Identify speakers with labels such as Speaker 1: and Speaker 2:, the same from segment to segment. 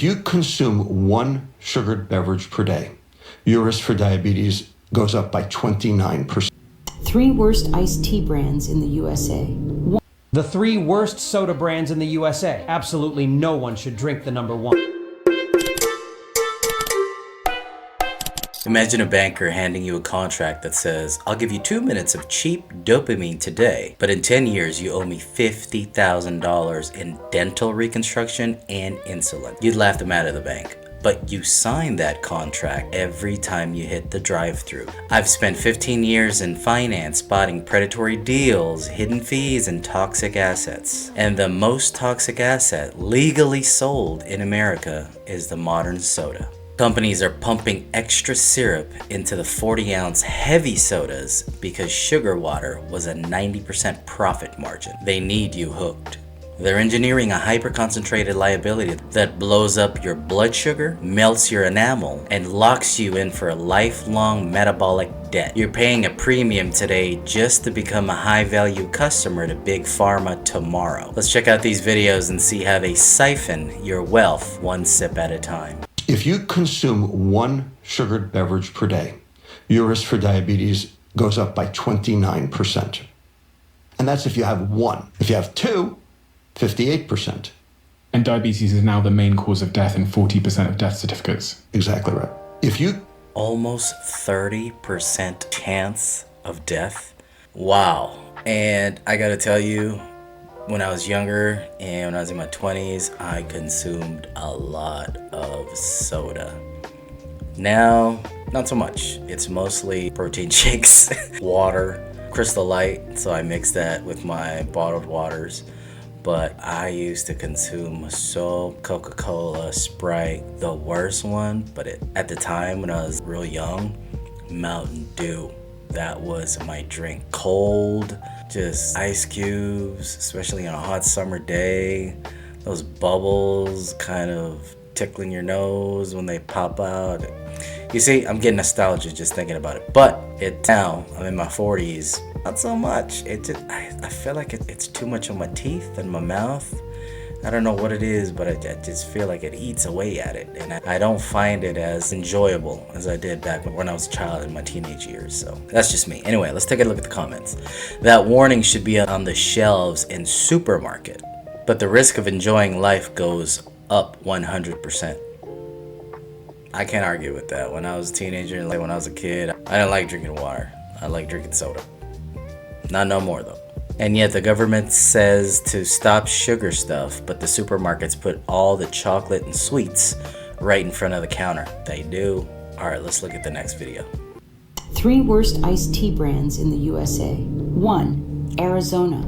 Speaker 1: If you consume one sugared beverage per day, your risk for diabetes goes up by 29%.
Speaker 2: 3 worst iced tea brands in the USA.
Speaker 3: The 3 worst soda brands in the USA. Absolutely no one should drink the number 1.
Speaker 4: Imagine a banker handing you a contract that says, I'll give you 2 minutes of cheap dopamine today, but in 10 years you owe me $50,000 in dental reconstruction and insulin. You'd laugh them out of the bank. But you sign that contract every time you hit the drive-thru. I've spent 15 years in finance spotting predatory deals, hidden fees, and toxic assets. And the most toxic asset legally sold in America is the modern soda. Companies are pumping extra syrup into the 40-ounce heavy sodas because sugar water was a 90% profit margin. They need you hooked. They're engineering a hyper-concentrated liability that blows up your blood sugar, melts your enamel, and locks you in for a lifelong metabolic debt. You're paying a premium today just to become a high-value customer to Big Pharma tomorrow. Let's check out these videos and see how they siphon your wealth one sip at a time.
Speaker 1: If you consume one sugared beverage per day, your risk for diabetes goes up by 29%. And that's if you have one. If you have two, 58%.
Speaker 5: And diabetes is now the main cause of death in 40% of death certificates.
Speaker 1: Exactly right. If you...
Speaker 4: Almost 30% chance of death? Wow. And I gotta tell you, when I was younger and when I was in my 20s, I consumed a lot of soda. Now, not so much. It's mostly protein shakes, water, Crystal Light, so I mix that with my bottled waters. But I used to consume Coca-Cola, Sprite, the worst one, but at the time when I was real young, Mountain Dew. That was my drink. Cold, just ice cubes, especially on a hot summer day. Those bubbles kind of tickling your nose when they pop out. You see, I'm getting nostalgic just thinking about it. But now, I'm in my 40s, not so much. I feel like it's too much on my teeth and my mouth. I don't know what it is, but I just feel like it eats away at it. And I don't find it as enjoyable as I did back when I was a child in my teenage years. So that's just me. Anyway, let's take a look at the comments. That warning should be on the shelves in supermarket. But the risk of enjoying life goes up 100%. I can't argue with that. When I was a teenager, like when I was a kid, I didn't like drinking water. I like drinking soda. Not no more though. And yet the government says to stop sugar stuff, but the supermarkets put all the chocolate and sweets right in front of the counter. They do. All right, let's look at the next video.
Speaker 2: 3 worst iced tea brands in the USA. 1. Arizona.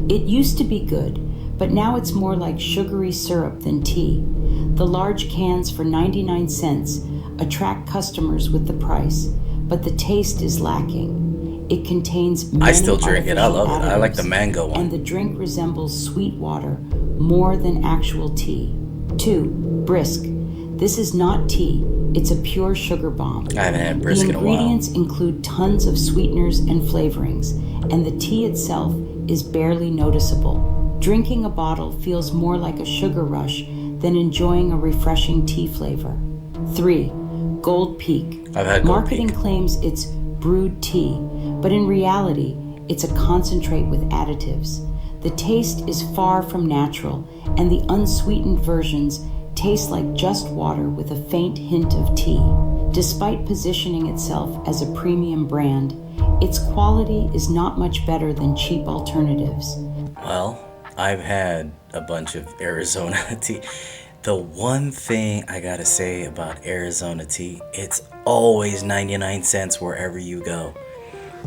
Speaker 2: It used to be good, but now it's more like sugary syrup than tea. The large cans for 99 cents attract customers with the price, but the taste is lacking. It contains many
Speaker 4: I still drink it. I love it. I like the
Speaker 2: additives,
Speaker 4: mango one.
Speaker 2: and the drink resembles sweet water more than actual tea. 2. Brisk. This is not tea. It's a pure sugar bomb.
Speaker 4: I haven't had Brisk in a while.
Speaker 2: The ingredients include tons of sweeteners and flavorings, and the tea itself is barely noticeable. Drinking a bottle feels more like a sugar rush than enjoying a refreshing tea flavor. 3. Gold Peak.
Speaker 4: I've had Gold
Speaker 2: Marketing
Speaker 4: Peak.
Speaker 2: claims it's brewed tea, but in reality, it's a concentrate with additives. The taste is far from natural, and the unsweetened versions taste like just water with a faint hint of tea. Despite positioning itself as a premium brand, its quality is not much better than cheap alternatives.
Speaker 4: Well, I've had a bunch of Arizona tea. The one thing I gotta say about Arizona tea, it's always 99 cents wherever you go.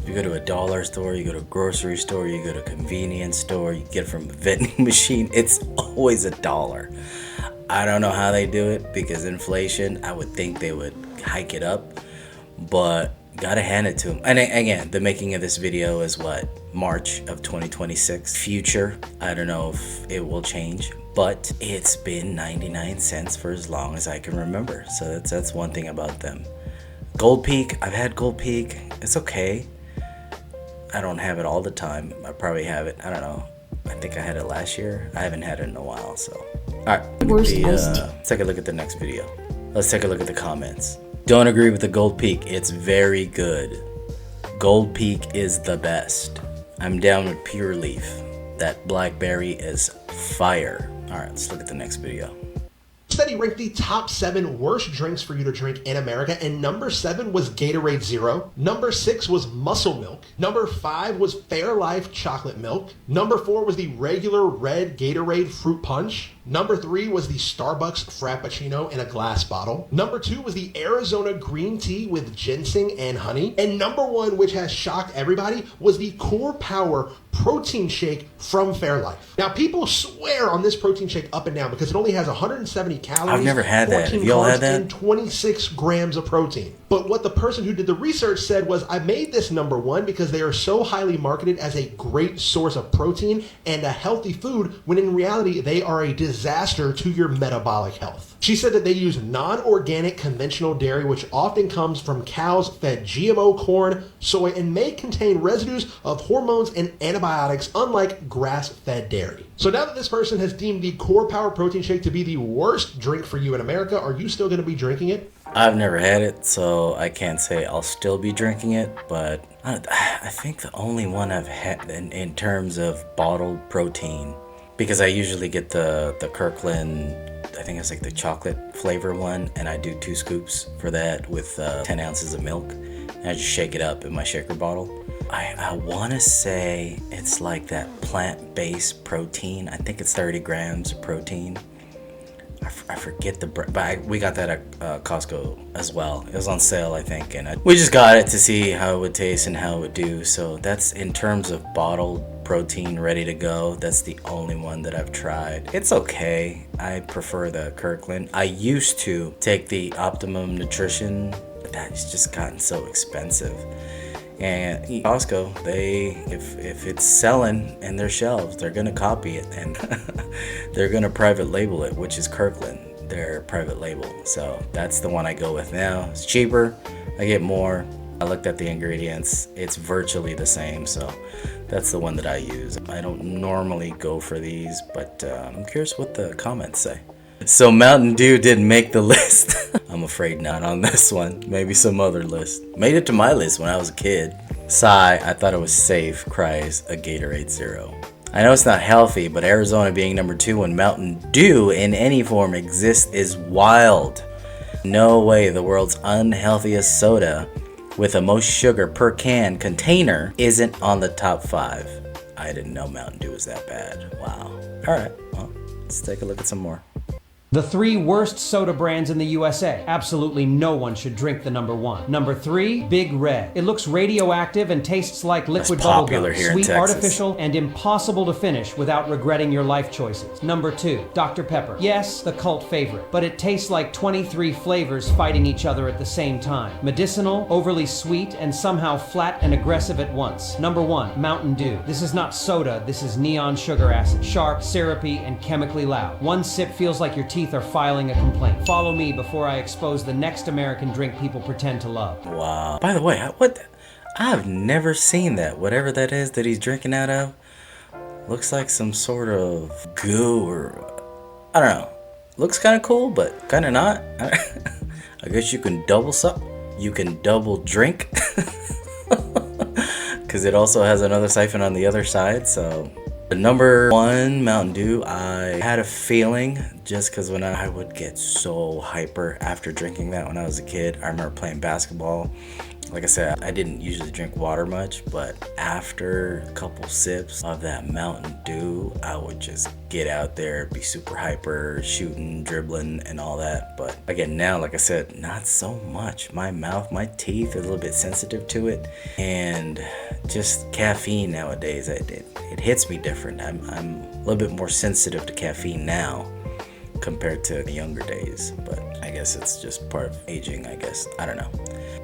Speaker 4: You go to a dollar store, you go to a grocery store, you go to a convenience store, you get it from a vending machine, it's always $1. I don't know how they do it because inflation, I would think they would hike it up, but gotta hand it to them. And again, the making of this video is what? March of 2026. Future, I don't know if it will change, but it's been 99 cents for as long as I can remember. So that's one thing about them. Gold Peak, I've had Gold Peak. It's okay. I don't have it all the time. I probably have it, I don't know. I think I had it last year. I haven't had it in a while, so Alright,
Speaker 2: Worst iced tea.
Speaker 4: let's take a look at the next video. Let's take a look at the comments. Don't agree with the Gold Peak. It's very good. Gold Peak is the best. I'm down with Pure Leaf. That blackberry is fire. Alright, let's look at the next video.
Speaker 6: Study ranked the top 7 worst drinks for you to drink in America, and number 7 was Gatorade Zero. Number 6 was Muscle Milk. Number 5 was Fairlife Chocolate Milk. Number 4 was the regular red Gatorade Fruit Punch. Number 3 was the Starbucks Frappuccino in a glass bottle. Number 2 was the Arizona Green Tea with ginseng and honey. And number 1, which has shocked everybody, was the Core Power protein shake from Fairlife. Now, people swear on this protein shake up and down because it only has 170 calories.
Speaker 4: I've never had that.
Speaker 6: 14
Speaker 4: Have y'all
Speaker 6: carbs,
Speaker 4: had that?
Speaker 6: and 26 grams of protein. But what the person who did the research said was, I made this number 1 because they are so highly marketed as a great source of protein and a healthy food, when in reality, they are a disaster to your metabolic health. She said that they use non-organic conventional dairy, which often comes from cows fed GMO corn, soy, and may contain residues of hormones and antibiotics, unlike grass-fed dairy. So now that this person has deemed the Core Power Protein Shake to be the worst drink for you in America, are you still going to be drinking it?
Speaker 4: I've never had it, so I can't say I'll still be drinking it, but I think the only one I've had in terms of bottled protein, because I usually get the Kirkland, I think it's like the chocolate flavor one, and I do 2 scoops for that with 10 ounces of milk, and I just shake it up in my shaker bottle. I want to say it's like that plant-based protein. I think it's 30 grams of protein. I forget the brand, but we got that at Costco as well. It was on sale, I think, and we just got it to see how it would taste and how it would do. So that's in terms of bottled protein ready to go. That's the only one that I've tried. It's okay. I prefer the Kirkland. I used to take the Optimum Nutrition, but that's just gotten so expensive. And Costco, if it's selling in their shelves, they're gonna copy it and they're gonna private label it, which is Kirkland, their private label. So that's the one I go with now. It's cheaper, I get more. I looked at the ingredients, it's virtually the same, so that's the one that I use. I don't normally go for these, but I'm curious what the comments say. So Mountain Dew didn't make the list. I'm afraid not on this one. Maybe some other list. Made it to my list when I was a kid. Sigh, I thought it was safe, cries a Gatorade Zero. I know it's not healthy, but Arizona being number 2 when Mountain Dew in any form exists is wild. No way the world's unhealthiest soda with the most sugar per can container isn't on the top 5. I didn't know Mountain Dew was that bad. Wow. Alright, well, let's take a look at some more.
Speaker 3: The 3 worst soda brands in the USA. Absolutely no one should drink the number 1. Number 3, Big Red. It looks radioactive and tastes like liquid
Speaker 4: popular
Speaker 3: bubblegum.
Speaker 4: here in
Speaker 3: Sweet,
Speaker 4: Texas.
Speaker 3: artificial, and impossible to finish without regretting your life choices. Number 2, Dr. Pepper. Yes, the cult favorite, but it tastes like 23 flavors fighting each other at the same time. Medicinal, overly sweet, and somehow flat and aggressive at once. Number 1, Mountain Dew. This is not soda, this is neon sugar acid. Sharp, syrupy, and chemically loud. One sip feels like your teeth are filing a complaint. Follow me before I expose the next American drink people pretend to love.
Speaker 4: Wow. By the way, I've never seen that. Whatever that is that he's drinking out of, looks like some sort of goo or, I don't know. Looks kind of cool, but kind of not. I guess you can double sup. You can double drink. Because it also has another siphon on the other side, so. The number 1, Mountain Dew, I had a feeling just because when I would get so hyper after drinking that when I was a kid. I remember playing basketball. Like I said, I didn't usually drink water much, but after a couple sips of that Mountain Dew, I would just get out there, be super hyper, shooting, dribbling, and all that. But again, now, like I said, not so much. My mouth, my teeth are a little bit sensitive to it, and just caffeine nowadays, it hits me different. I'm a little bit more sensitive to caffeine now compared to younger days, but I guess it's just part of aging, I guess. I don't know.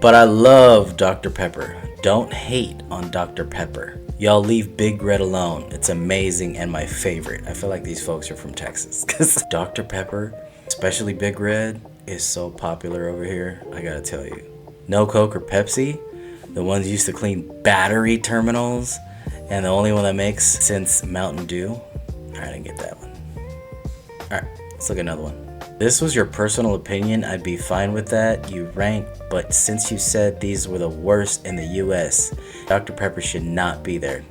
Speaker 4: But I love Dr. Pepper. Don't hate on Dr. Pepper. Y'all leave Big Red alone. It's amazing and my favorite. I feel like these folks are from Texas because Dr. Pepper, especially Big Red, is so popular over here. I gotta tell you. No Coke or Pepsi, the ones used to clean battery terminals, and the only one that makes since Mountain Dew. I didn't get that one. Alright. Let's look at another one. This was your personal opinion, I'd be fine with that. You rank, but since you said these were the worst in the US, Dr. Pepper should not be there.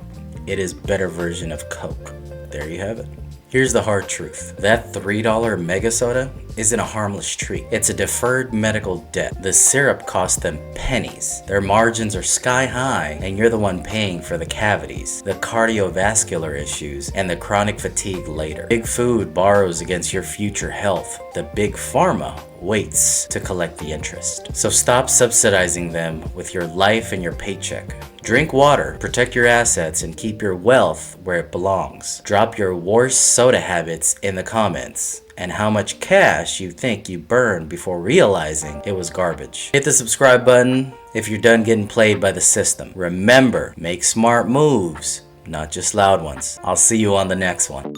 Speaker 4: It is better version of Coke. There you have it. Here's the hard truth. That $3 mega soda isn't a harmless treat. It's a deferred medical debt. The syrup cost them pennies. Their margins are sky high, and you're the one paying for the cavities, the cardiovascular issues, and the chronic fatigue later. Big Food borrows against your future health. The Big Pharma waits to collect the interest. So stop subsidizing them with your life and your paycheck. Drink water, protect your assets, and keep your wealth where it belongs. Drop your worst soda habits in the comments and how much cash you think you burned before realizing it was garbage. Hit the subscribe button if you're done getting played by the system. Remember, make smart moves, not just loud ones. I'll see you on the next one.